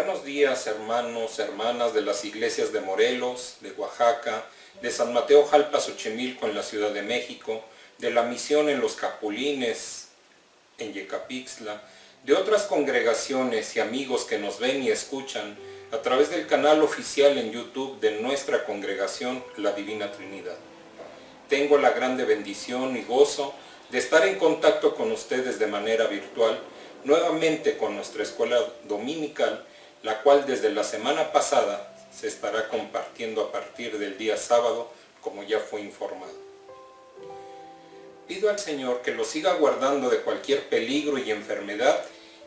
Buenos días, hermanos, hermanas de las iglesias de Morelos, de Oaxaca, de San Mateo Jalpa, Xochimilco en la Ciudad de México, de la Misión en Los Capulines, en Yecapixtla, de otras congregaciones y amigos que nos ven y escuchan a través del canal oficial en YouTube de nuestra congregación, la Divina Trinidad. Tengo la grande bendición y gozo de estar en contacto con ustedes de manera virtual, nuevamente con nuestra escuela dominical, la cual desde la semana pasada se estará compartiendo a partir del día sábado, como ya fue informado. Pido al Señor que los siga guardando de cualquier peligro y enfermedad,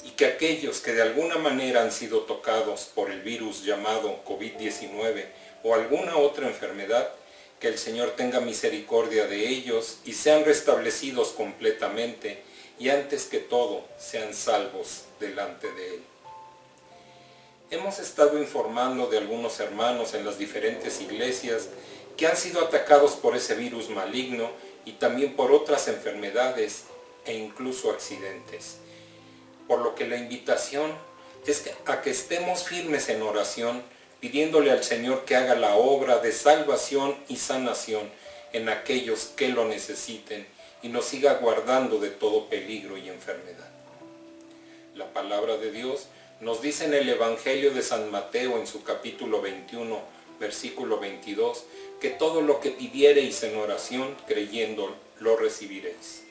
y que aquellos que de alguna manera han sido tocados por el virus llamado COVID-19 o alguna otra enfermedad, que el Señor tenga misericordia de ellos y sean restablecidos completamente, y antes que todo sean salvos delante de Él. Hemos estado informando de algunos hermanos en las diferentes iglesias que han sido atacados por ese virus maligno y también por otras enfermedades e incluso accidentes. Por lo que la invitación es a que estemos firmes en oración, pidiéndole al Señor que haga la obra de salvación y sanación en aquellos que lo necesiten y nos siga guardando de todo peligro y enfermedad. La palabra de Dios nos dice en el Evangelio de San Mateo, en su capítulo 21, versículo 22, que todo lo que pidiereis en oración, creyendo, lo recibiréis.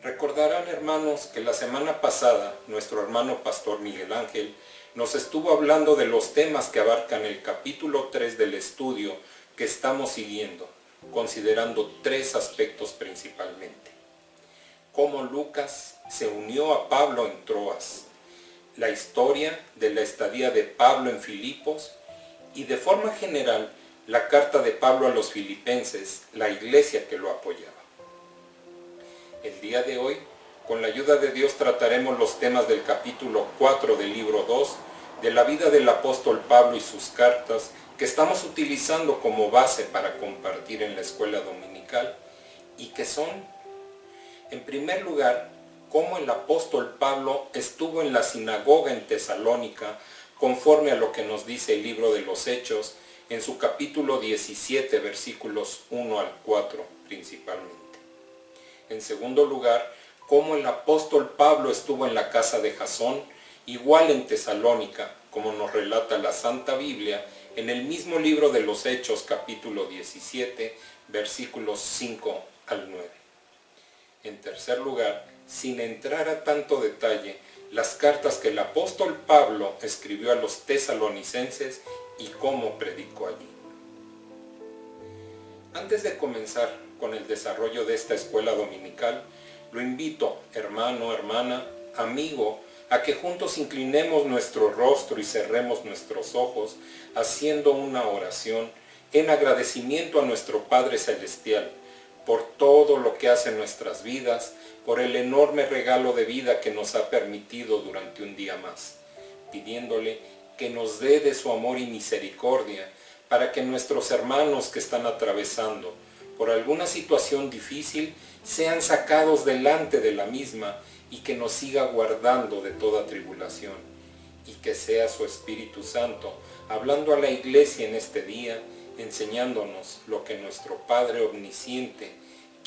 Recordarán, hermanos, que la semana pasada nuestro hermano pastor Miguel Ángel nos estuvo hablando de los temas que abarcan el capítulo 3 del estudio que estamos siguiendo, considerando tres aspectos principalmente. Cómo Lucas se unió a Pablo en Troas, la historia de la estadía de Pablo en Filipos y de forma general la carta de Pablo a los filipenses, la iglesia que lo apoyaba. El día de hoy, con la ayuda de Dios, trataremos los temas del capítulo 4 del libro 2, de la vida del apóstol Pablo y sus cartas, que estamos utilizando como base para compartir en la escuela dominical, y que son, en primer lugar, cómo el apóstol Pablo estuvo en la sinagoga en Tesalónica, conforme a lo que nos dice el libro de los Hechos, en su capítulo 17, versículos 1 al 4 principalmente. En segundo lugar, cómo el apóstol Pablo estuvo en la casa de Jasón, igual en Tesalónica, como nos relata la Santa Biblia, en el mismo libro de los Hechos, capítulo 17, versículos 5 al 9. En tercer lugar, sin entrar a tanto detalle, las cartas que el apóstol Pablo escribió a los tesalonicenses y cómo predicó allí. Antes de comenzar con el desarrollo de esta escuela dominical, lo invito, hermano, hermana, amigo, a que juntos inclinemos nuestro rostro y cerremos nuestros ojos, haciendo una oración en agradecimiento a nuestro Padre Celestial, por todo lo que hace en nuestras vidas, por el enorme regalo de vida que nos ha permitido durante un día más, pidiéndole que nos dé de su amor y misericordia, para que nuestros hermanos que están atravesando por alguna situación difícil sean sacados delante de la misma y que nos siga guardando de toda tribulación, y que sea su Espíritu Santo hablando a la iglesia en este día, enseñándonos lo que nuestro Padre omnisciente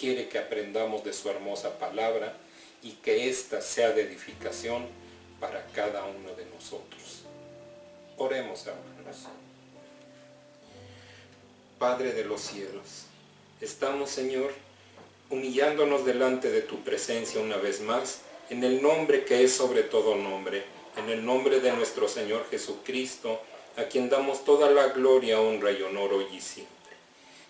quiere que aprendamos de su hermosa palabra, y que ésta sea de edificación para cada uno de nosotros. Oremos, hermanos. Padre de los cielos, estamos, Señor, humillándonos delante de tu presencia una vez más, en el nombre que es sobre todo nombre, en el nombre de nuestro Señor Jesucristo, a quien damos toda la gloria, honra y honor hoy y siempre.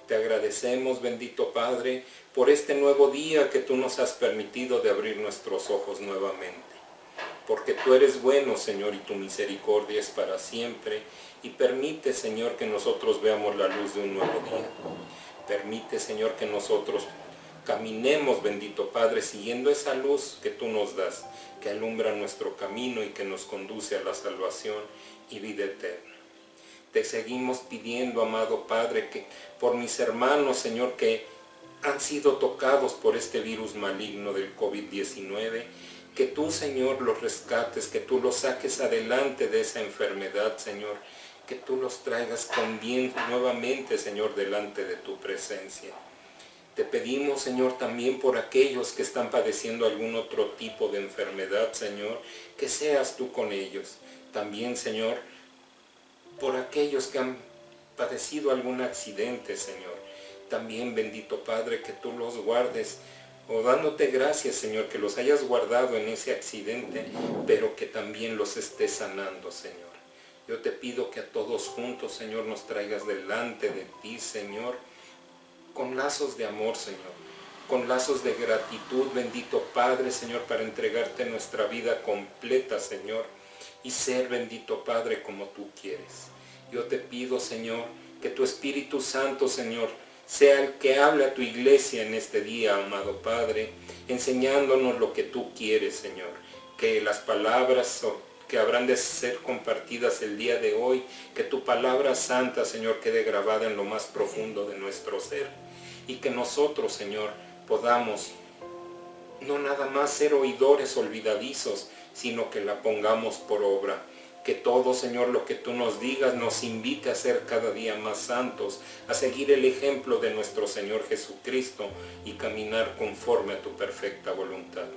Te agradecemos, bendito Padre, por este nuevo día que tú nos has permitido de abrir nuestros ojos nuevamente. Porque tú eres bueno, Señor, y tu misericordia es para siempre, y permite, Señor, que nosotros veamos la luz de un nuevo día. Permite, Señor, que nosotros caminemos, bendito Padre, siguiendo esa luz que tú nos das, que alumbra nuestro camino y que nos conduce a la salvación y vida eterna. Te seguimos pidiendo, amado Padre, que por mis hermanos, Señor, que han sido tocados por este virus maligno del COVID-19, Que tú, Señor, los rescates, que tú los saques adelante de esa enfermedad, Señor. Que tú los traigas con bien nuevamente, Señor, delante de tu presencia. Te pedimos, Señor, también por aquellos que están padeciendo algún otro tipo de enfermedad, Señor, que seas tú con ellos. También, Señor, por aquellos que han padecido algún accidente, Señor. También, bendito Padre, que tú los guardes, o dándote gracias, Señor, que los hayas guardado en ese accidente, pero que también los estés sanando, Señor. Yo te pido que a todos juntos, Señor, nos traigas delante de ti, Señor, con lazos de amor, Señor, con lazos de gratitud, bendito Padre, Señor, para entregarte nuestra vida completa, Señor, y ser, bendito Padre, como tú quieres. Yo te pido, Señor, que tu Espíritu Santo, Señor, sea el que hable a tu iglesia en este día, amado Padre, enseñándonos lo que tú quieres, Señor, que las palabras que habrán de ser compartidas el día de hoy, que tu palabra santa, Señor, quede grabada en lo más profundo de nuestro ser, y que nosotros, Señor, podamos no nada más ser oidores olvidadizos, sino que la pongamos por obra. Que todo, Señor, lo que tú nos digas nos invite a ser cada día más santos, a seguir el ejemplo de nuestro Señor Jesucristo y caminar conforme a tu perfecta voluntad.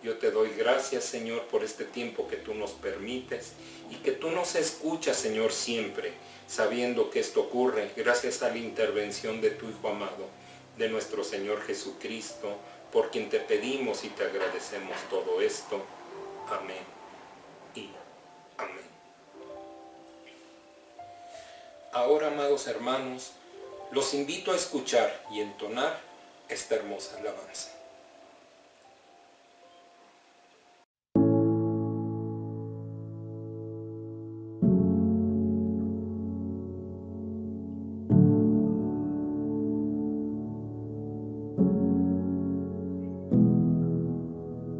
Yo te doy gracias, Señor, por este tiempo que tú nos permites y que tú nos escuchas, Señor, siempre, sabiendo que esto ocurre gracias a la intervención de tu Hijo amado, de nuestro Señor Jesucristo, por quien te pedimos y te agradecemos todo esto. Amén y amén. Ahora, amados hermanos, los invito a escuchar y entonar esta hermosa alabanza.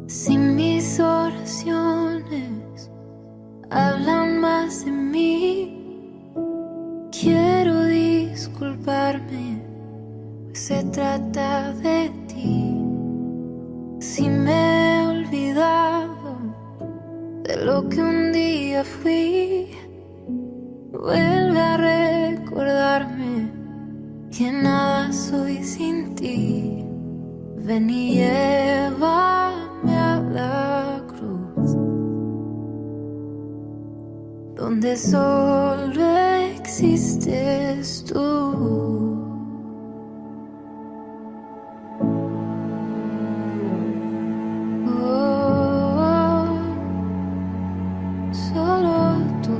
Si mis oraciones hablan más de mí, quiero disculparme, pues se trata de ti. Si me he olvidado de lo que un día fui, vuelve a recordarme que nada soy sin ti. Ven y llévame a la cruz, donde solo existes tú. Oh, solo tú.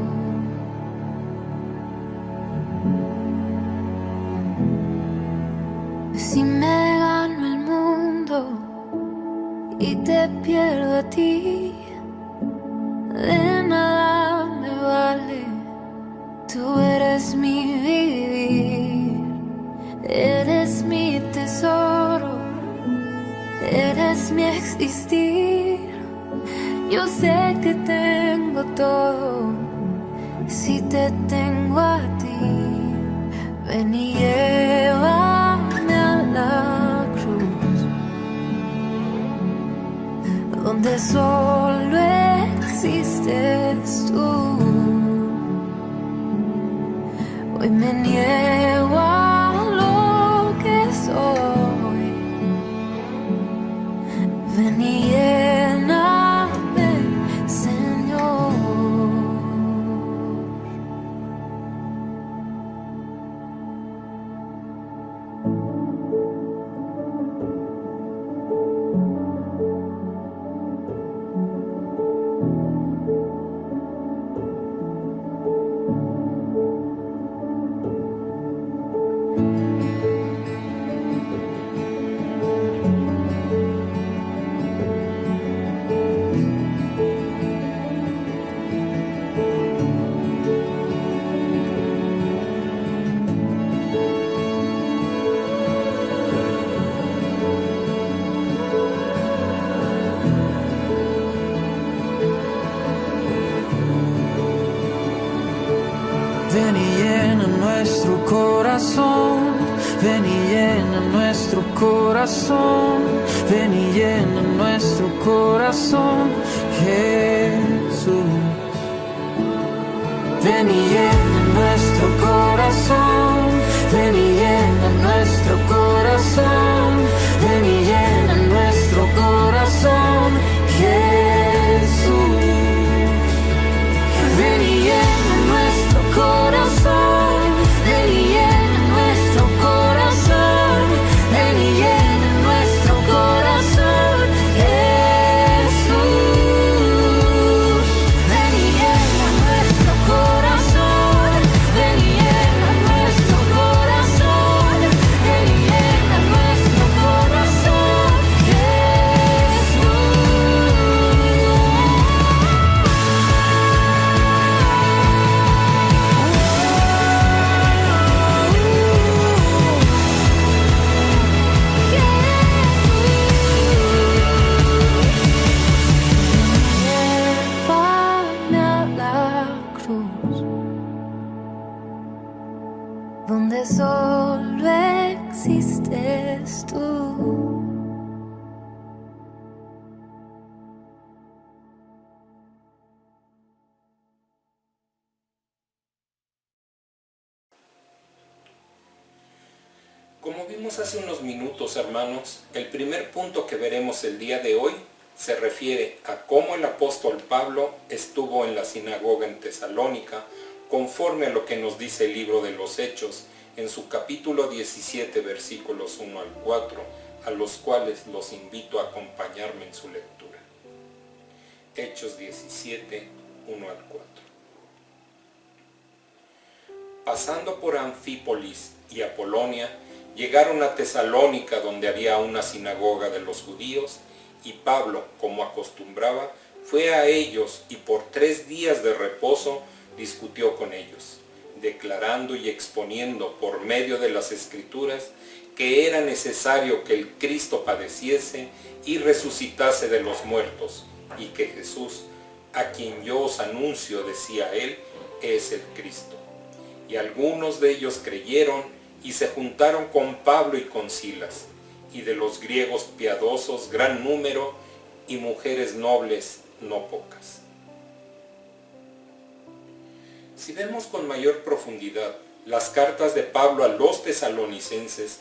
Si me gano el mundo y te pierdo a ti, de nada me vale, tú eres mi vivir, eres mi tesoro, eres mi existir. Yo sé que tengo todo si te tengo a ti. Ven y llévame a la cruz, donde solo existes tú. Hoy me niego a lo que soy. Ven y lléname, Señor. Ven y llena nuestro corazón ven y llena nuestro corazón, ven y llena nuestro corazón, Jesús. Ven y llena nuestro corazón, ven y llena nuestro corazón, ven y llena nuestro corazón, Jesús. Ven y llena nuestro corazón, ven y llena nuestro corazón, ven y llena nuestro corazón, Jesús. Ven y llena nuestro corazón, ven y llena nuestro corazón, ven y llena nuestro corazón, Jesús. Llévame a la cruz, donde solo existes tú. Como vimos hace unos minutos, hermanos, el primer punto que veremos el día de hoy se refiere a cómo el apóstol Pablo estuvo en la sinagoga en Tesalónica, conforme a lo que nos dice el libro de los Hechos, en su capítulo 17, versículos 1 al 4, a los cuales los invito a acompañarme en su lectura. Hechos 17, 1 al 4. Pasando por Anfípolis y Apolonia, llegaron a Tesalónica, donde había una sinagoga de los judíos, y Pablo, como acostumbraba, fue a ellos y por 3 días de reposo discutió con ellos, declarando y exponiendo por medio de las Escrituras que era necesario que el Cristo padeciese y resucitase de los muertos, y que Jesús, a quien yo os anuncio, decía él, es el Cristo. Y algunos de ellos creyeron y se juntaron con Pablo y con Silas, y de los griegos piadosos gran número, y mujeres nobles no pocas. Si vemos con mayor profundidad las cartas de Pablo a los tesalonicenses,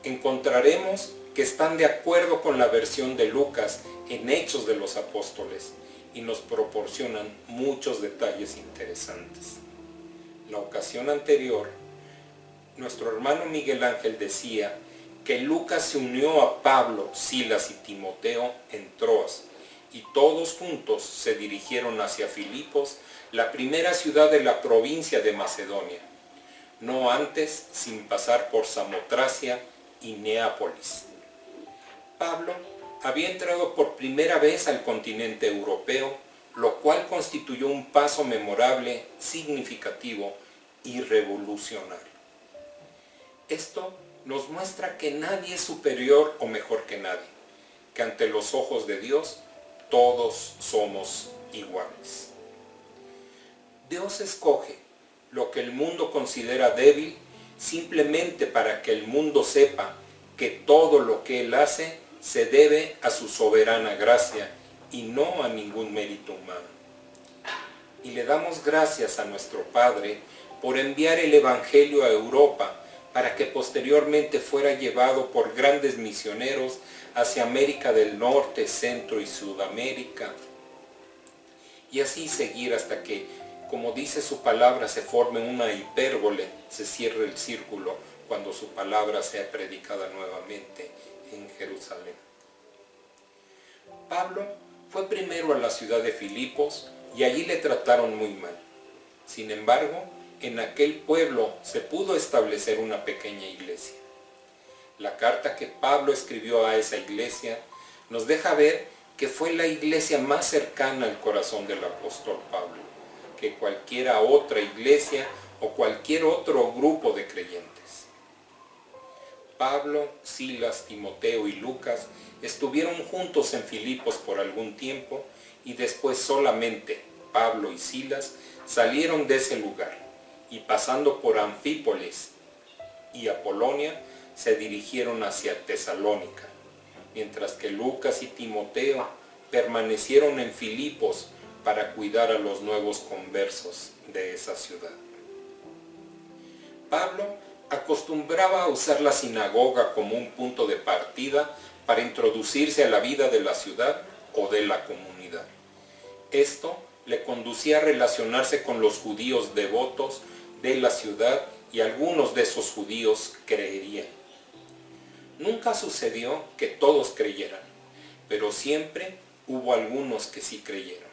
encontraremos que están de acuerdo con la versión de Lucas en Hechos de los Apóstoles y nos proporcionan muchos detalles interesantes. La ocasión anterior, nuestro hermano Miguel Ángel decía que Lucas se unió a Pablo, Silas y Timoteo en Troas, y todos juntos se dirigieron hacia Filipos, la primera ciudad de la provincia de Macedonia, no antes sin pasar por Samotracia y Neápolis. Pablo había entrado por primera vez al continente europeo, lo cual constituyó un paso memorable, significativo y revolucionario. Esto nos muestra que nadie es superior o mejor que nadie, que ante los ojos de Dios todos somos iguales. Dios escoge lo que el mundo considera débil simplemente para que el mundo sepa que todo lo que Él hace se debe a su soberana gracia y no a ningún mérito humano. Y le damos gracias a nuestro Padre por enviar el Evangelio a Europa para que posteriormente fuera llevado por grandes misioneros hacia América del Norte, Centro y Sudamérica, y así seguir hasta que, como dice su palabra, se forme una hipérbole, se cierre el círculo cuando su palabra sea predicada nuevamente en Jerusalén. Pablo fue primero a la ciudad de Filipos y allí le trataron muy mal. Sin embargo, en aquel pueblo se pudo establecer una pequeña iglesia. La carta que Pablo escribió a esa iglesia nos deja ver que fue la iglesia más cercana al corazón del apóstol Pablo, que cualquier otra iglesia o cualquier otro grupo de creyentes. Pablo, Silas, Timoteo y Lucas estuvieron juntos en Filipos por algún tiempo y después solamente Pablo y Silas salieron de ese lugar y pasando por Anfípolis y Apolonia se dirigieron hacia Tesalónica, mientras que Lucas y Timoteo permanecieron en Filipos para cuidar a los nuevos conversos de esa ciudad. Pablo acostumbraba a usar la sinagoga como un punto de partida para introducirse a la vida de la ciudad o de la comunidad. Esto le conducía a relacionarse con los judíos devotos de la ciudad y algunos de esos judíos creerían. Nunca sucedió que todos creyeran, pero siempre hubo algunos que sí creyeron.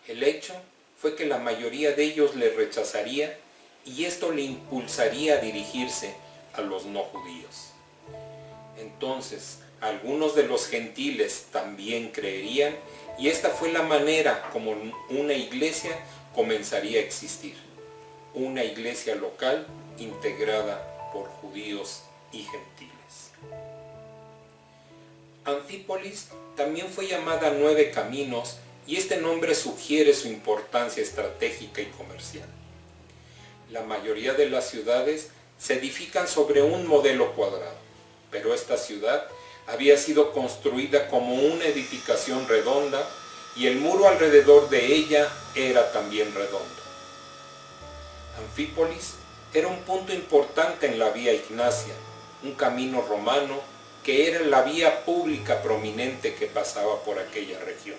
El hecho fue que la mayoría de ellos le rechazaría y esto le impulsaría a dirigirse a los no judíos. Entonces, algunos de los gentiles también creerían y esta fue la manera como una iglesia comenzaría a existir. Una iglesia local integrada por judíos y gentiles. Anfípolis también fue llamada Nueve Caminos y este nombre sugiere su importancia estratégica y comercial. La mayoría de las ciudades se edifican sobre un modelo cuadrado, pero esta ciudad había sido construida como una edificación redonda y el muro alrededor de ella era también redondo. Anfípolis era un punto importante en la Vía Ignacia, un camino romano que era la vía pública prominente que pasaba por aquella región.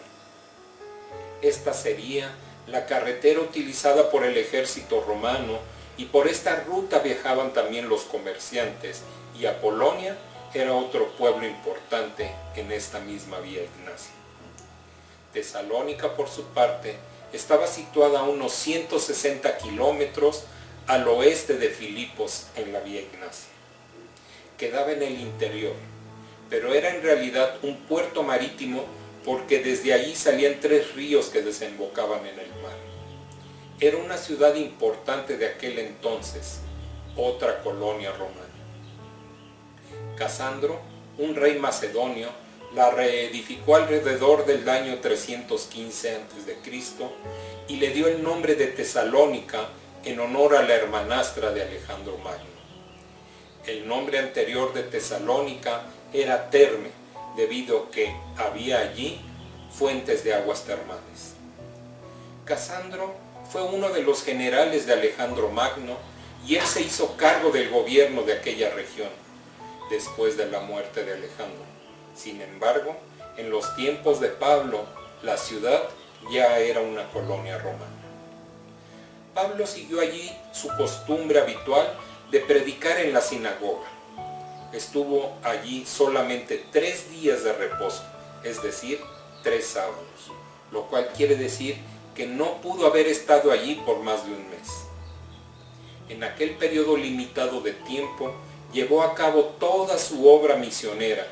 Esta sería la carretera utilizada por el ejército romano y por esta ruta viajaban también los comerciantes y Apolonia era otro pueblo importante en esta misma Vía Ignacia. Tesalónica, por su parte, estaba situada a unos 160 kilómetros al oeste de Filipos en la Vía Ignacia. Quedaba en el interior, pero era en realidad un puerto marítimo porque desde allí salían 3 ríos que desembocaban en el mar. Era una ciudad importante de aquel entonces, otra colonia romana. Casandro, un rey macedonio, la reedificó alrededor del año 315 a.C. y le dio el nombre de Tesalónica en honor a la hermanastra de Alejandro Magno. El nombre anterior de Tesalónica era Terme, debido a que había allí fuentes de aguas termales. Casandro fue uno de los generales de Alejandro Magno y él se hizo cargo del gobierno de aquella región después de la muerte de Alejandro. Sin embargo, en los tiempos de Pablo, la ciudad ya era una colonia romana. Pablo siguió allí su costumbre habitual de predicar en la sinagoga. Estuvo allí solamente 3 días de reposo, es decir, 3 sábados, lo cual quiere decir que no pudo haber estado allí por más de un mes. En aquel periodo limitado de tiempo, llevó a cabo toda su obra misionera.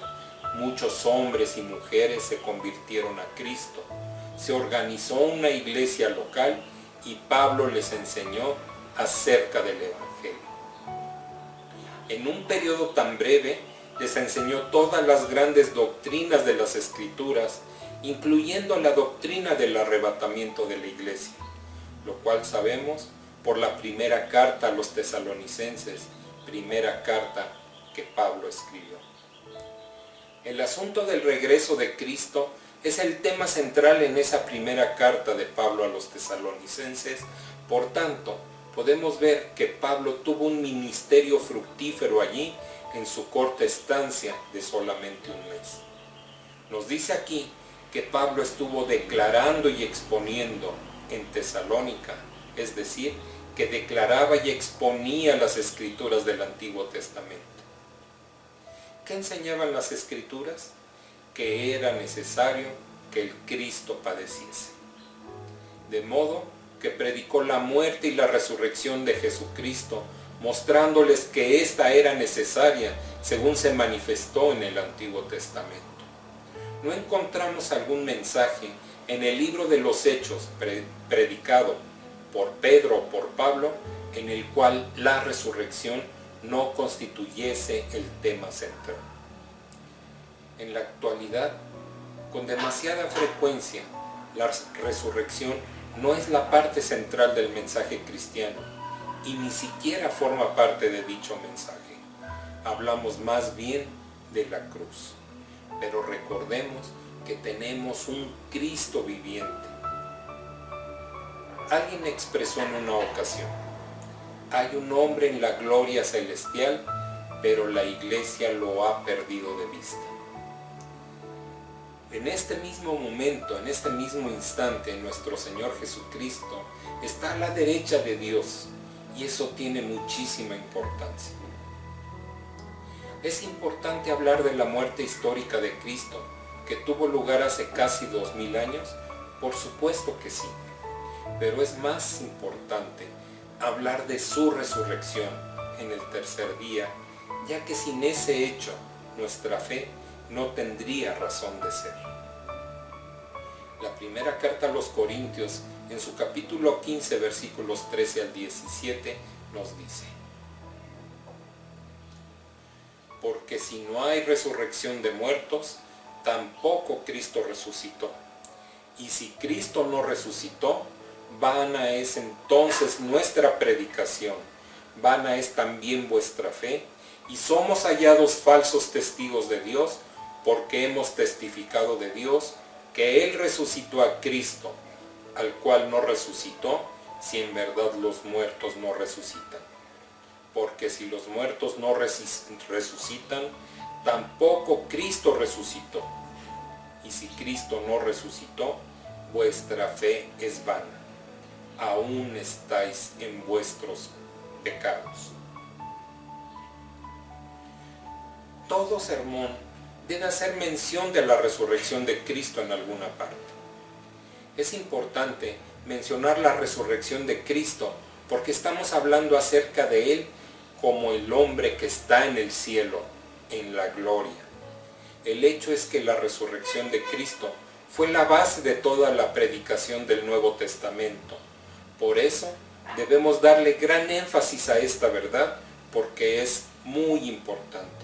Muchos hombres y mujeres se convirtieron a Cristo. Se organizó una iglesia local y Pablo les enseñó acerca del Evangelio. En un periodo tan breve, les enseñó todas las grandes doctrinas de las Escrituras, incluyendo la doctrina del arrebatamiento de la iglesia, lo cual sabemos por la primera carta a los tesalonicenses, primera carta que Pablo escribió. El asunto del regreso de Cristo es el tema central en esa primera carta de Pablo a los tesalonicenses. Por tanto, podemos ver que Pablo tuvo un ministerio fructífero allí en su corta estancia de solamente un mes. Nos dice aquí que Pablo estuvo declarando y exponiendo en Tesalónica, es decir, que declaraba y exponía las Escrituras del Antiguo Testamento. ¿Qué enseñaban las Escrituras? Que era necesario que el Cristo padeciese. De modo que predicó la muerte y la resurrección de Jesucristo, mostrándoles que ésta era necesaria según se manifestó en el Antiguo Testamento. No encontramos algún mensaje en el libro de los Hechos predicado por Pedro o por Pablo en el cual la resurrección no constituyese el tema central. En la actualidad, con demasiada frecuencia, la resurrección no es la parte central del mensaje cristiano y ni siquiera forma parte de dicho mensaje. hablamos más bien de la cruz. Pero recordemos que tenemos un Cristo viviente. Alguien expresó en una ocasión: hay un hombre en la gloria celestial, pero la iglesia lo ha perdido de vista. En este mismo momento, en este mismo instante, nuestro Señor Jesucristo está a la derecha de Dios, y eso tiene muchísima importancia. Es importante hablar de la muerte histórica de Cristo, que tuvo lugar hace casi 2000 años, por supuesto que sí, pero es más importante hablar de su resurrección en el tercer día, ya que sin ese hecho nuestra fe no tendría razón de ser. La primera carta a los Corintios, en su capítulo 15, versículos 13 al 17, nos dice: porque si no hay resurrección de muertos, tampoco Cristo resucitó. Y si Cristo no resucitó, vana es entonces nuestra predicación, vana es también vuestra fe, y somos hallados falsos testigos de Dios, porque hemos testificado de Dios que Él resucitó a Cristo, al cual no resucitó, si en verdad los muertos no resucitan. Porque si los muertos no resucitan, tampoco Cristo resucitó. Y si Cristo no resucitó, vuestra fe es vana. Aún estáis en vuestros pecados. Todo sermón debe hacer mención de la resurrección de Cristo en alguna parte. Es importante mencionar la resurrección de Cristo porque estamos hablando acerca de Él como el hombre que está en el cielo, en la gloria. El hecho es que la resurrección de Cristo fue la base de toda la predicación del Nuevo Testamento. Por eso debemos darle gran énfasis a esta verdad porque es muy importante.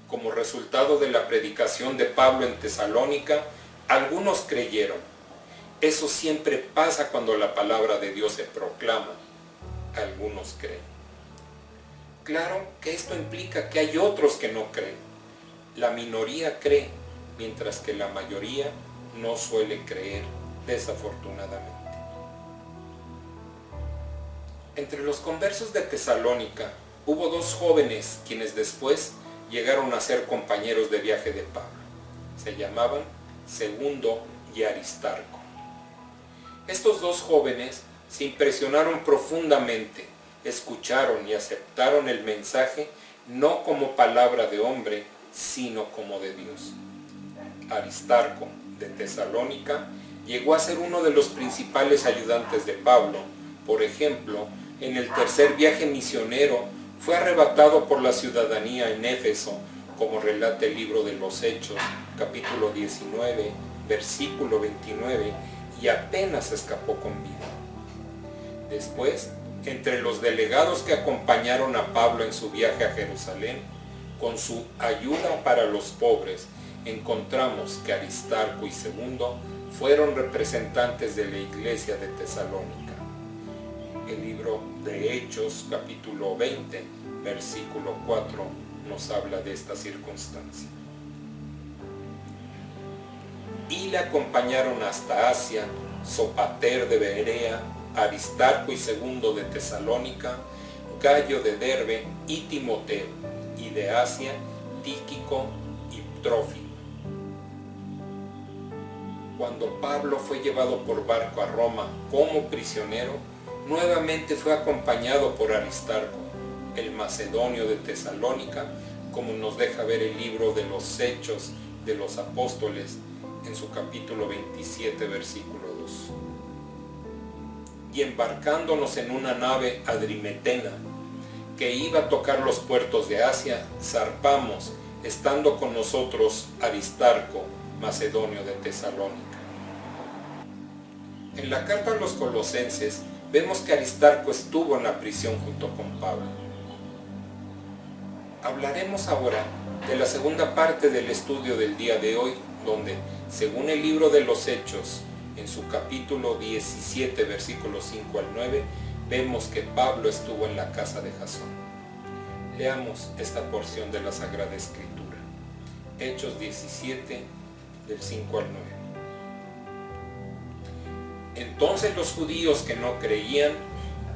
Como resultado de la predicación de Pablo en Tesalónica, algunos creyeron. Eso siempre pasa cuando la palabra de Dios se proclama. Algunos creen. Claro que esto implica que hay otros que no creen. La minoría cree, mientras que la mayoría no suele creer, desafortunadamente. Entre los conversos de Tesalónica hubo dos jóvenes quienes después llegaron a ser compañeros de viaje de Pablo. Se llamaban Segundo y Aristarco. Estos dos jóvenes se impresionaron profundamente, escucharon y aceptaron el mensaje no como palabra de hombre, sino como de Dios. Aristarco, de Tesalónica, llegó a ser uno de los principales ayudantes de Pablo. Por ejemplo, en el tercer viaje misionero fue arrebatado por la ciudadanía en Éfeso, como relata el libro de los Hechos, capítulo 19, versículo 29, y apenas escapó con vida. Después, entre los delegados que acompañaron a Pablo en su viaje a Jerusalén, con su ayuda para los pobres, encontramos que Aristarco y Segundo fueron representantes de la iglesia de Tesalónica. El libro de Hechos, capítulo 20, versículo 4, nos habla de esta circunstancia. Y le acompañaron hasta Asia, Sopater de Berea, Aristarco y Segundo de Tesalónica, Gayo de Derbe y Timoteo, y de Asia, Tíquico y Trófimo. Cuando Pablo fue llevado por barco a Roma como prisionero, nuevamente fue acompañado por Aristarco, el macedonio de Tesalónica, como nos deja ver el libro de los Hechos de los Apóstoles en su capítulo 27, versículo 2. Y embarcándonos en una nave adrimetena que iba a tocar los puertos de Asia, zarpamos, estando con nosotros Aristarco, macedonio de Tesalónica. En la carta a los Colosenses vemos que Aristarco estuvo en la prisión junto con Pablo. Hablaremos ahora de la segunda parte del estudio del día de hoy, donde, según el libro de los Hechos, en su capítulo 17, versículos 5 al 9, vemos que Pablo estuvo en la casa de Jasón. Leamos esta porción de la Sagrada Escritura. Hechos 17, del 5 al 9. Entonces los judíos que no creían,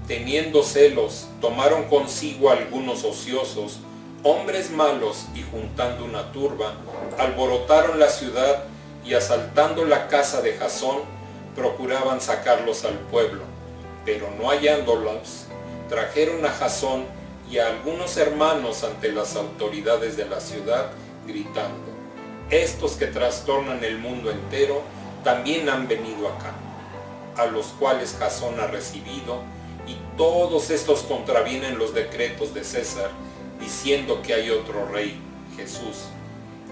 teniendo celos, tomaron consigo a algunos ociosos, hombres malos, y juntando una turba, alborotaron la ciudad y asaltando la casa de Jasón, procuraban sacarlos al pueblo, pero no hallándolos, trajeron a Jasón y a algunos hermanos ante las autoridades de la ciudad, gritando: estos que trastornan el mundo entero también han venido acá, a los cuales Jasón ha recibido, y todos estos contravienen los decretos de César, diciendo que hay otro rey, Jesús.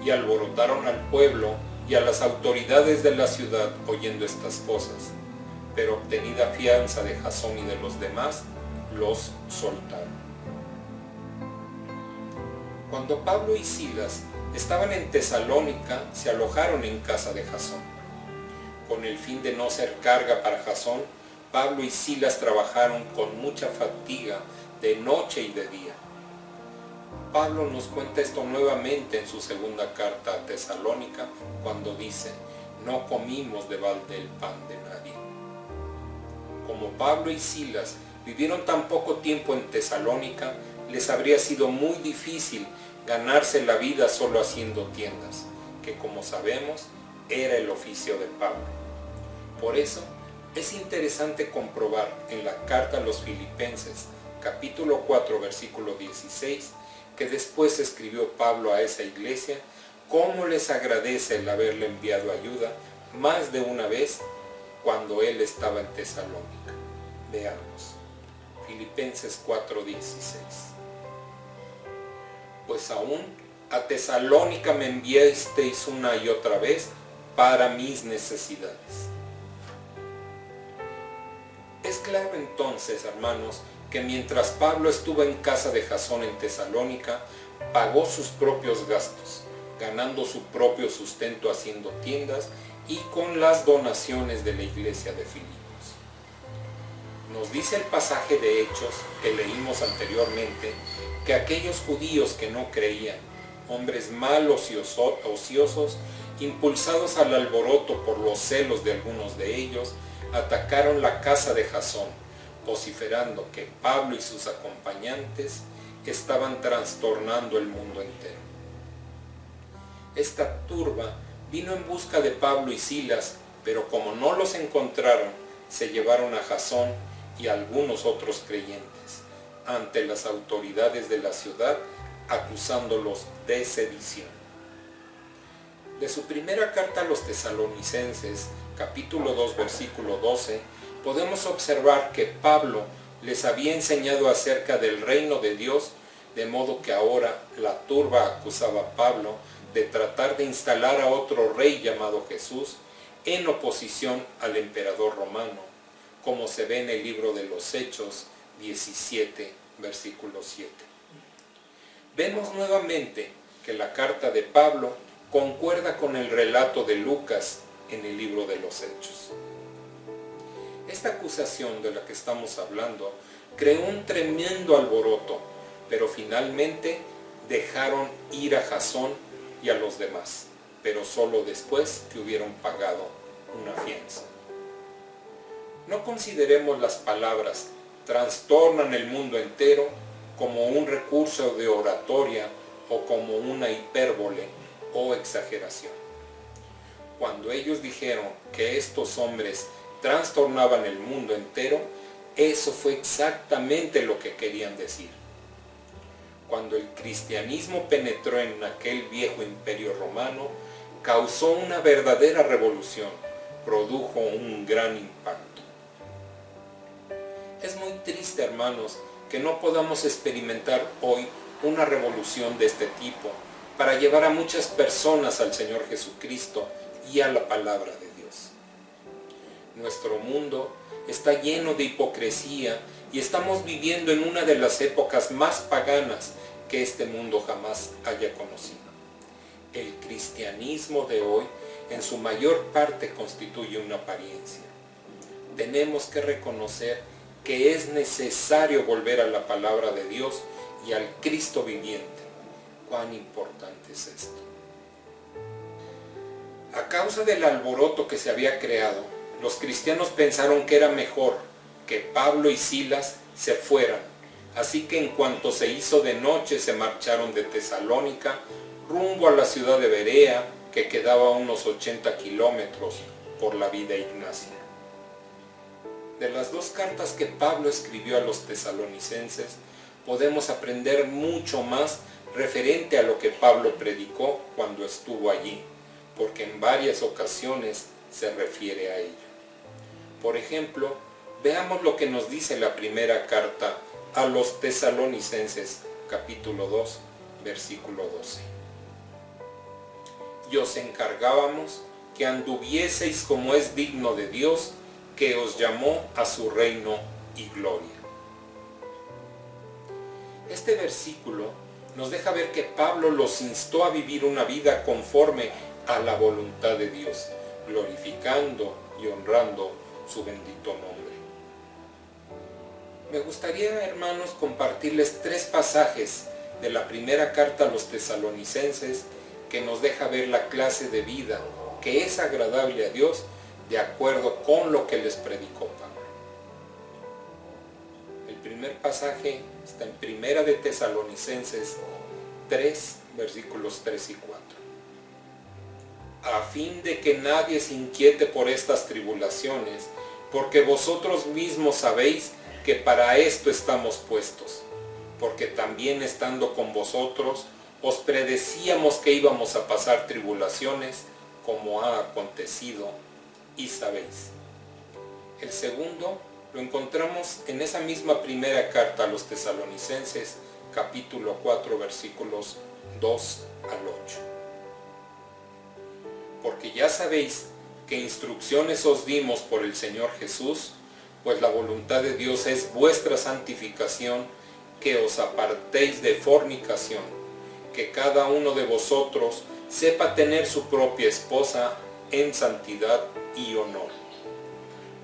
Y alborotaron al pueblo y a las autoridades de la ciudad oyendo estas cosas, pero obtenida fianza de Jasón y de los demás, los soltaron. Cuando Pablo y Silas estaban en Tesalónica, se alojaron en casa de Jasón. Con el fin de no ser carga para Jasón, Pablo y Silas trabajaron con mucha fatiga de noche y de día. Pablo nos cuenta esto nuevamente en su segunda carta a Tesalónica, cuando dice: no comimos de balde el pan de nadie. Como Pablo y Silas vivieron tan poco tiempo en Tesalónica, les habría sido muy difícil ganarse la vida solo haciendo tiendas, que como sabemos era el oficio de Pablo. Por eso es interesante comprobar en la carta a los Filipenses, capítulo 4, versículo 16, que después escribió Pablo a esa iglesia, cómo les agradece el haberle enviado ayuda más de una vez cuando él estaba en Tesalónica. Veamos, Filipenses 4:16. Pues aún a Tesalónica me enviasteis una y otra vez para mis necesidades. Es claro entonces, hermanos, que mientras Pablo estuvo en casa de Jasón en Tesalónica, pagó sus propios gastos, ganando su propio sustento haciendo tiendas y con las donaciones de la iglesia de Filipos. Nos dice el pasaje de Hechos que leímos anteriormente, que aquellos judíos que no creían, hombres malos y ociosos, impulsados al alboroto por los celos de algunos de ellos, atacaron la casa de Jasón, vociferando que Pablo y sus acompañantes estaban trastornando el mundo entero. Esta turba vino en busca de Pablo y Silas, pero como no los encontraron, se llevaron a Jasón y a algunos otros creyentes ante las autoridades de la ciudad, acusándolos de sedición. De su primera carta a los tesalonicenses, capítulo 2, versículo 12, podemos observar que Pablo les había enseñado acerca del reino de Dios, de modo que ahora la turba acusaba a Pablo de tratar de instalar a otro rey llamado Jesús en oposición al emperador romano, como se ve en el libro de los Hechos 17, versículo 7. Vemos nuevamente que la carta de Pablo concuerda con el relato de Lucas en el libro de los Hechos. Esta acusación de la que estamos hablando creó un tremendo alboroto, pero finalmente dejaron ir a Jasón y a los demás, pero solo después que hubieron pagado una fianza. No consideremos las palabras trastornan el mundo entero como un recurso de oratoria o como una hipérbole o exageración. Cuando ellos dijeron que estos hombres trastornaban el mundo entero, eso fue exactamente lo que querían decir. Cuando el cristianismo penetró en aquel viejo imperio romano, causó una verdadera revolución, produjo un gran impacto. Es muy triste, hermanos, que no podamos experimentar hoy una revolución de este tipo para llevar a muchas personas al Señor Jesucristo y a la palabra de Dios. Nuestro mundo está lleno de hipocresía y estamos viviendo en una de las épocas más paganas que este mundo jamás haya conocido. El cristianismo de hoy en su mayor parte constituye una apariencia. Tenemos que reconocer que es necesario volver a la palabra de Dios y al Cristo viviente. ¿Cuán importante es esto? A causa del alboroto que se había creado, los cristianos pensaron que era mejor que Pablo y Silas se fueran. Así que en cuanto se hizo de noche se marcharon de Tesalónica rumbo a la ciudad de Berea, que quedaba a unos 80 kilómetros por la Vía Ignacia. De las dos cartas que Pablo escribió a los tesalonicenses, podemos aprender mucho más referente a lo que Pablo predicó cuando estuvo allí, porque en varias ocasiones se refiere a ello. Por ejemplo, veamos lo que nos dice la primera carta a los tesalonicenses, capítulo 2, versículo 12. Y os encargábamos que anduvieseis como es digno de Dios, que os llamó a su reino y gloria. Este versículo nos deja ver que Pablo los instó a vivir una vida conforme a la voluntad de Dios, glorificando y honrando su bendito nombre. Me gustaría, hermanos, compartirles 3 pasajes de la primera carta a los tesalonicenses que nos deja ver la clase de vida que es agradable a Dios de acuerdo con lo que les predicó Pablo. El primer pasaje está en Primera de Tesalonicenses 3, versículos 3 y 4. A fin de que nadie se inquiete por estas tribulaciones, porque vosotros mismos sabéis que para esto estamos puestos, porque también estando con vosotros os predecíamos que íbamos a pasar tribulaciones, como ha acontecido, y sabéis. El segundo lo encontramos en esa misma primera carta a los tesalonicenses, capítulo 4, versículos 2 al 8. Porque ya sabéis que instrucciones os dimos por el Señor Jesús, pues la voluntad de Dios es vuestra santificación, que os apartéis de fornicación, que cada uno de vosotros sepa tener su propia esposa en santidad y honor,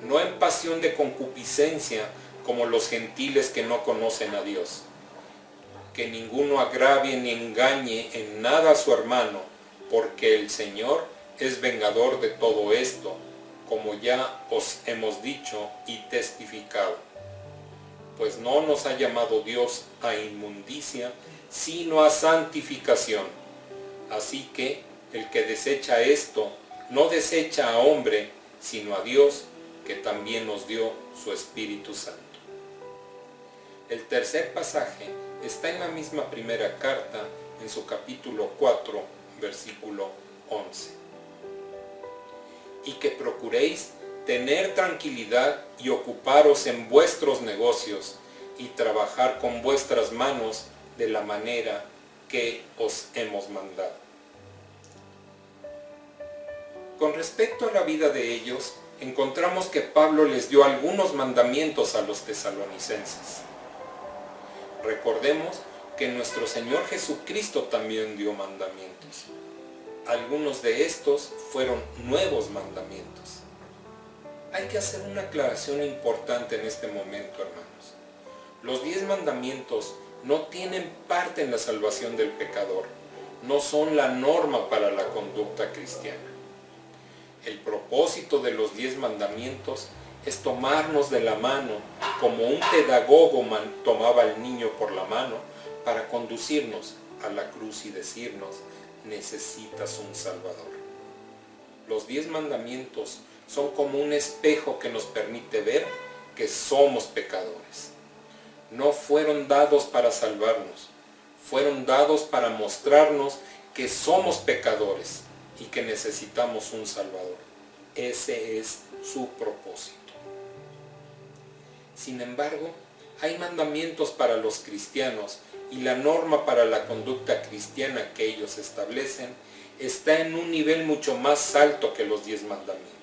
no en pasión de concupiscencia como los gentiles que no conocen a Dios. Que ninguno agravie ni engañe en nada a su hermano, porque el Señor es vengador de todo esto, como ya os hemos dicho y testificado. Pues no nos ha llamado Dios a inmundicia, sino a santificación. Así que el que desecha esto, no desecha a hombre, sino a Dios, que también nos dio su Espíritu Santo. El tercer pasaje está en la misma primera carta, en su capítulo 4, versículo 11. Y que procuréis tener tranquilidad y ocuparos en vuestros negocios y trabajar con vuestras manos de la manera que os hemos mandado. Con respecto a la vida de ellos, encontramos que Pablo les dio algunos mandamientos a los tesalonicenses. Recordemos que nuestro Señor Jesucristo también dio mandamientos. Algunos de estos fueron nuevos mandamientos. Hay que hacer una aclaración importante en este momento, hermanos. Los 10 mandamientos no tienen parte en la salvación del pecador, no son la norma para la conducta cristiana. El propósito de los 10 mandamientos es tomarnos de la mano, como un pedagogo tomaba al niño por la mano, para conducirnos a la cruz y decirnos: necesitas un Salvador. Los 10 mandamientos son como un espejo que nos permite ver que somos pecadores. No fueron dados para salvarnos, fueron dados para mostrarnos que somos pecadores y que necesitamos un Salvador. Ese es su propósito. Sin embargo, hay mandamientos para los cristianos y la norma para la conducta cristiana que ellos establecen está en un nivel mucho más alto que los 10 mandamientos.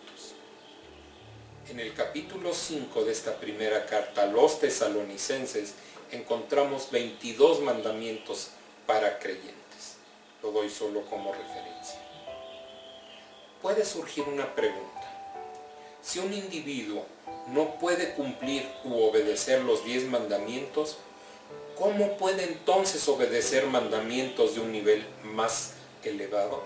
En el capítulo 5 de esta primera carta a los tesalonicenses encontramos 22 mandamientos para creyentes. Lo doy solo como referencia. Puede surgir una pregunta. Si un individuo no puede cumplir u obedecer los 10 mandamientos, ¿cómo puede entonces obedecer mandamientos de un nivel más elevado?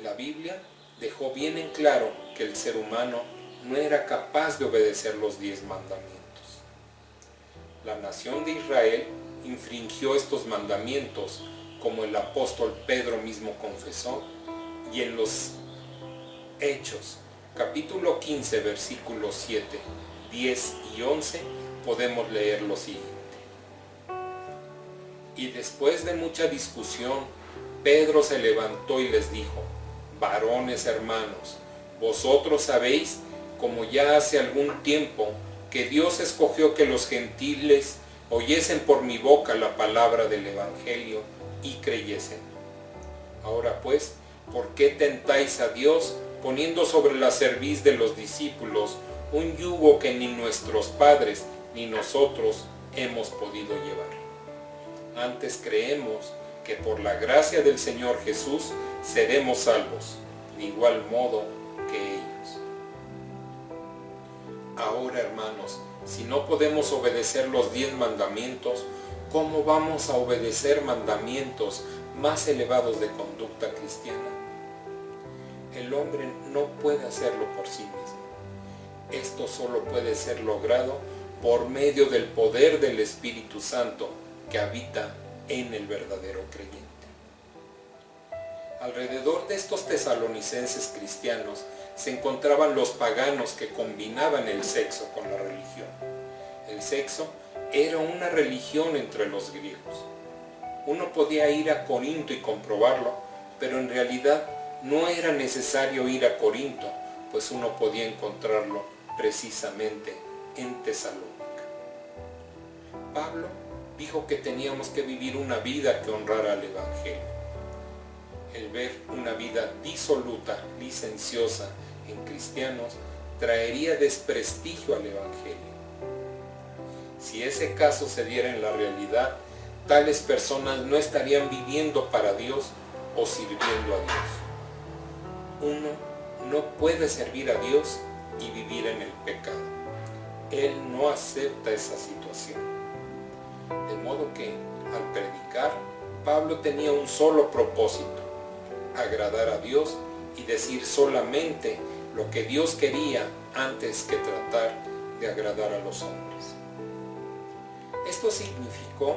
La Biblia dejó bien en claro que el ser humano no era capaz de obedecer los 10 mandamientos. La nación de Israel infringió estos mandamientos, como el apóstol Pedro mismo confesó, y en los Hechos, capítulo 15, versículos 7, 10 y 11, podemos leer lo siguiente. Y después de mucha discusión, Pedro se levantó y les dijo: varones hermanos, vosotros sabéis, como ya hace algún tiempo, que Dios escogió que los gentiles oyesen por mi boca la palabra del Evangelio y creyesen. Ahora pues, ¿por qué tentáis a Dios poniendo sobre la cerviz de los discípulos un yugo que ni nuestros padres ni nosotros hemos podido llevar? Antes creemos que por la gracia del Señor Jesús seremos salvos, de igual modo que ellos. Ahora, hermanos, si no podemos obedecer los 10 mandamientos, ¿cómo vamos a obedecer mandamientos más elevados de conducta cristiana? El hombre no puede hacerlo por sí mismo. Esto solo puede ser logrado por medio del poder del Espíritu Santo que habita en el verdadero creyente. Alrededor de estos tesalonicenses cristianos se encontraban los paganos que combinaban el sexo con la religión. El sexo era una religión entre los griegos. Uno podía ir a Corinto y comprobarlo, pero en realidad no era necesario ir a Corinto, pues uno podía encontrarlo precisamente en Tesalónica. Pablo dijo que teníamos que vivir una vida que honrara al Evangelio. El ver una vida disoluta, licenciosa en cristianos, traería desprestigio al Evangelio. Si ese caso se diera en la realidad, tales personas no estarían viviendo para Dios o sirviendo a Dios. Uno no puede servir a Dios y vivir en el pecado. Él no acepta esa situación. De modo que, al predicar, Pablo tenía un solo propósito: agradar a Dios y decir solamente lo que Dios quería antes que tratar de agradar a los hombres. Esto significó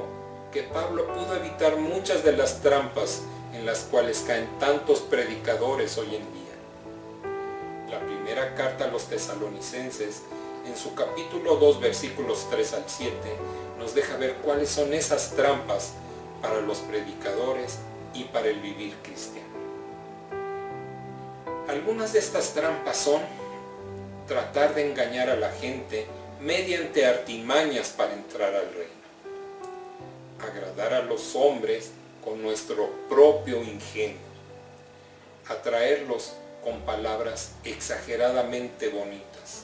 que Pablo pudo evitar muchas de las trampas en las cuales caen tantos predicadores hoy en día. La primera carta a los tesalonicenses, en su capítulo 2, versículos 3 al 7, nos deja ver cuáles son esas trampas para los predicadores y para el vivir cristiano. Algunas de estas trampas son tratar de engañar a la gente mediante artimañas para entrar al reino, agradar a los hombres con nuestro propio ingenio, atraerlos con palabras exageradamente bonitas,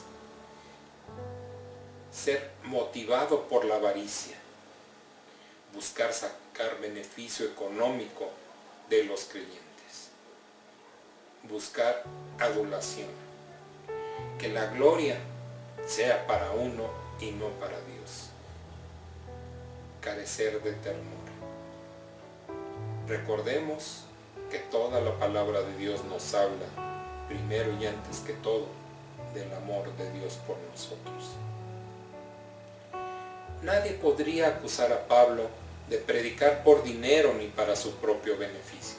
ser motivado por la avaricia, buscar sacar beneficio económico de los creyentes, buscar adulación, que la gloria sea para uno y no para Dios, carecer de ternura. Recordemos que toda la palabra de Dios nos habla, primero y antes que todo, del amor de Dios por nosotros. Nadie podría acusar a Pablo de predicar por dinero ni para su propio beneficio.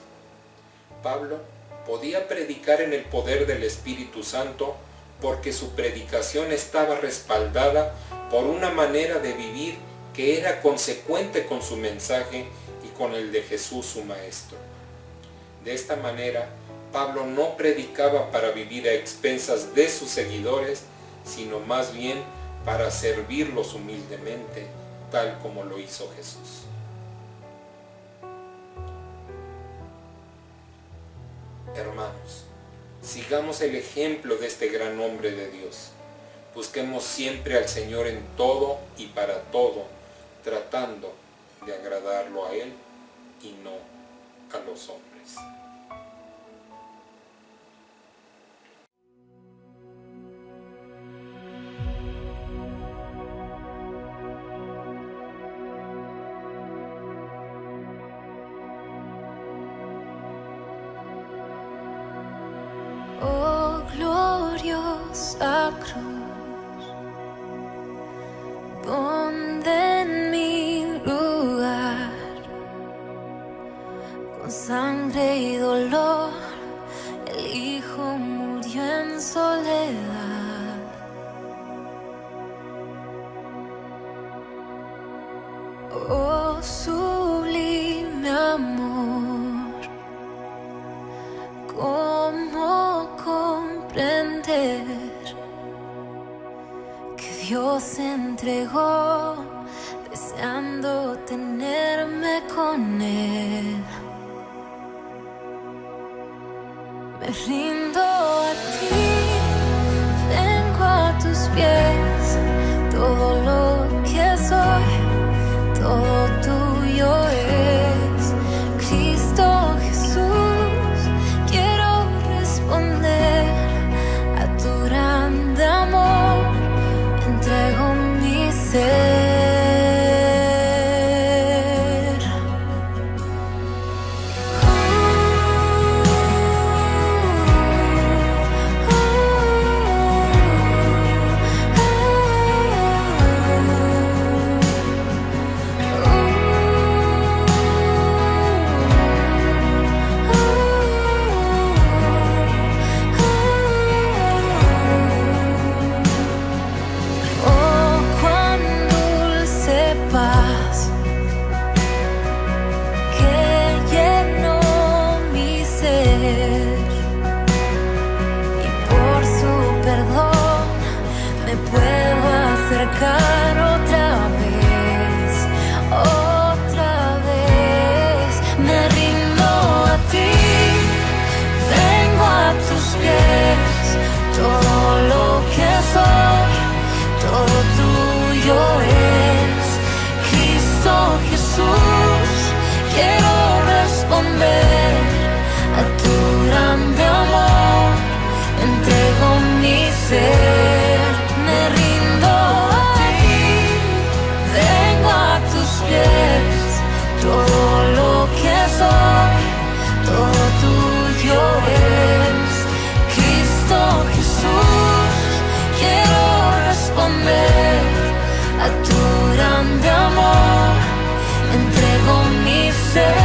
Pablo podía predicar en el poder del Espíritu Santo porque su predicación estaba respaldada por una manera de vivir que era consecuente con su mensaje y con el de Jesús su Maestro. De esta manera, Pablo no predicaba para vivir a expensas de sus seguidores, sino más bien para servirlos humildemente, tal como lo hizo Jesús. Hermanos, sigamos el ejemplo de este gran hombre de Dios. Busquemos siempre al Señor en todo y para todo, tratando de agradarlo a Él y no a los hombres. esa cruz, donde en mi lugar, con sangre y dolor, el Hijo murió en soledad. Oh, sublime amor, ¿cómo comprender que Dios se entregó deseando tenerme con Él? Me rindo a ti, vengo a tus pies, todo lo que soy, todo tuyo es. Cristo Jesús, quiero responder a tu grande amor, entrego mi ser. Otra vez, me rindo a ti, vengo a tus pies, todo lo que soy, todo tuyo es. Cristo Jesús, quiero responder a tu grande amor, entrego mi ser. Me rindo a ti, vengo a tus pies, todo lo que soy, todo tuyo es. Cristo Jesús, quiero responder a tu grande amor, entrego mi ser.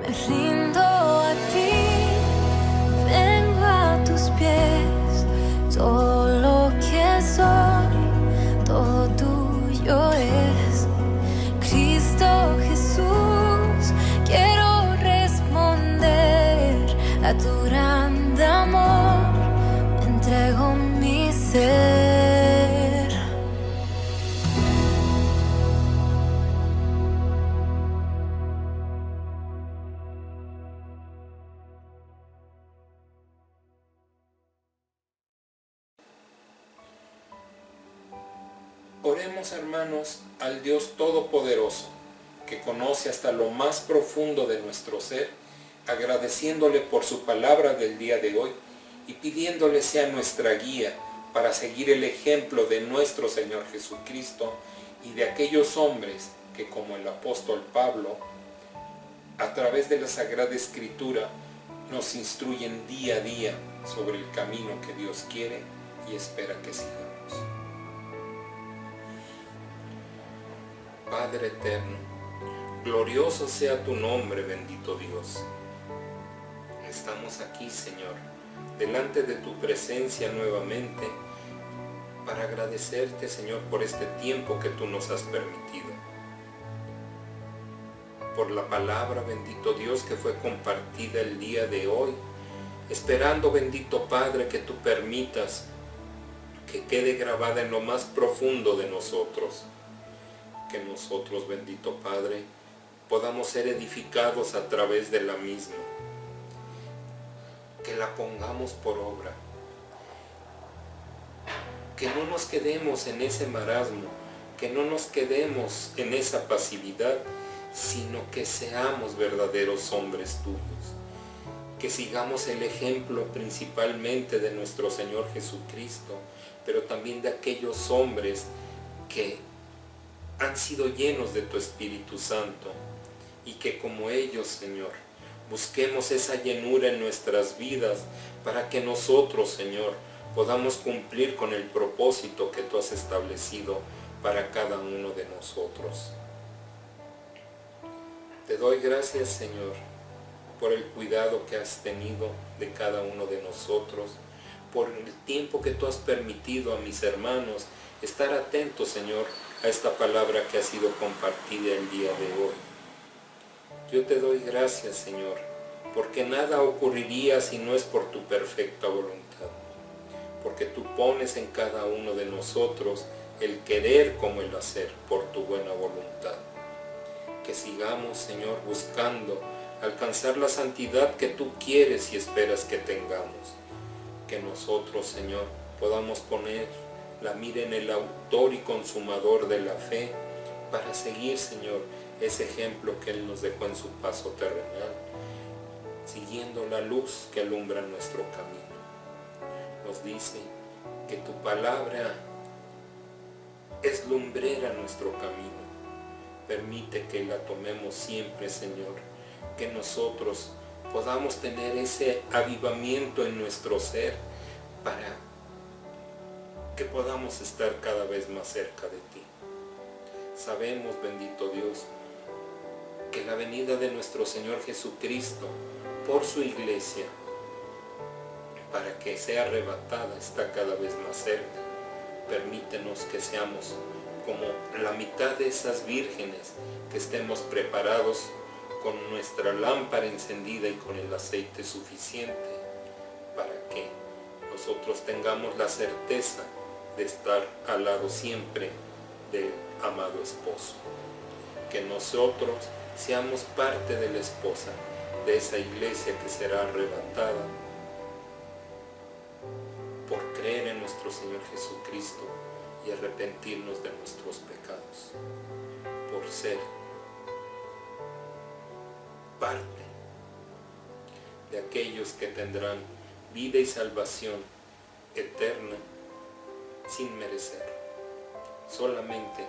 Me rindo a ti, vengo a tus pies, todo lo que soy, todo tuyo es. Cristo Jesús, quiero responder a tu grande amor, entrego mi ser. Oremos, hermanos, al Dios Todopoderoso, que conoce hasta lo más profundo de nuestro ser, agradeciéndole por su palabra del día de hoy y pidiéndole sea nuestra guía para seguir el ejemplo de nuestro Señor Jesucristo y de aquellos hombres que, como el apóstol Pablo, a través de la Sagrada Escritura, nos instruyen día a día sobre el camino que Dios quiere y espera que sigamos. Padre eterno, glorioso sea tu nombre, bendito Dios. Estamos aquí, Señor, delante de tu presencia nuevamente, para agradecerte, Señor, por este tiempo que tú nos has permitido. Por la palabra, bendito Dios, que fue compartida el día de hoy, esperando, bendito Padre, que tú permitas que quede grabada en lo más profundo de nosotros. Que nosotros, bendito Padre, podamos ser edificados a través de la misma. Que la pongamos por obra. Que no nos quedemos en ese marasmo, que no nos quedemos en esa pasividad, sino que seamos verdaderos hombres tuyos. Que sigamos el ejemplo principalmente de nuestro Señor Jesucristo, pero también de aquellos hombres que han sido llenos de tu Espíritu Santo, y que como ellos, Señor, busquemos esa llenura en nuestras vidas para que nosotros, Señor, podamos cumplir con el propósito que tú has establecido para cada uno de nosotros. Te doy gracias, Señor, por el cuidado que has tenido de cada uno de nosotros, por el tiempo que tú has permitido a mis hermanos estar atentos, Señor, a esta palabra que ha sido compartida el día de hoy. Yo te doy gracias, Señor, porque nada ocurriría si no es por tu perfecta voluntad, porque tú pones en cada uno de nosotros el querer como el hacer por tu buena voluntad. Que sigamos, Señor, buscando alcanzar la santidad que tú quieres y esperas que tengamos. Que nosotros, Señor, podamos poner la mira en el autor y consumador de la fe, para seguir, Señor, ese ejemplo que Él nos dejó en su paso terrenal, siguiendo la luz que alumbra nuestro camino. Nos dice que tu palabra es lumbrera nuestro camino. Permite que la tomemos siempre, Señor, que nosotros podamos tener ese avivamiento en nuestro ser para que podamos estar cada vez más cerca de ti. Sabemos, bendito Dios, que la venida de nuestro Señor Jesucristo por su iglesia, para que sea arrebatada, está cada vez más cerca. Permítenos que seamos como la mitad de esas vírgenes, que estemos preparados con nuestra lámpara encendida y con el aceite suficiente, para que nosotros tengamos la certeza de estar al lado siempre del amado esposo. Que nosotros seamos parte de la esposa, de esa iglesia que será arrebatada por creer en nuestro Señor Jesucristo y arrepentirnos de nuestros pecados, por ser parte de aquellos que tendrán vida y salvación eterna sin merecer, solamente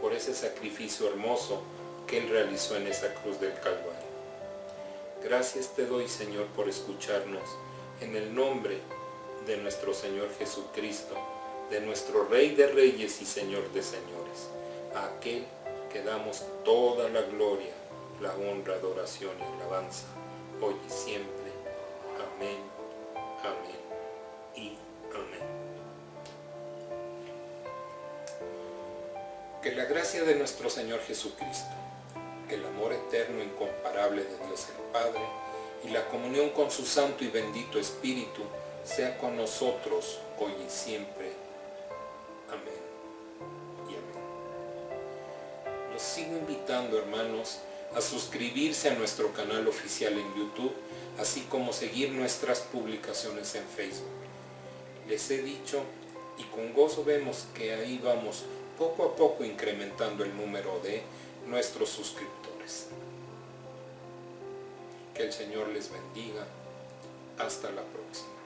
por ese sacrificio hermoso que Él realizó en esa cruz del Calvario. Gracias te doy, Señor, por escucharnos, en el nombre de nuestro Señor Jesucristo, de nuestro Rey de Reyes y Señor de Señores, a aquel que damos toda la gloria, la honra, adoración y alabanza, hoy y siempre. Amén, amén y amén. Que la gracia de nuestro Señor Jesucristo, el amor eterno e incomparable de Dios el Padre y la comunión con su Santo y bendito Espíritu sea con nosotros hoy y siempre. Amén y amén. Los sigo invitando, hermanos, a suscribirse a nuestro canal oficial en YouTube, así como seguir nuestras publicaciones en Facebook. Les he dicho, y con gozo vemos que ahí vamos poco a poco incrementando el número de nuestros suscriptores. Que el Señor les bendiga. Hasta la próxima.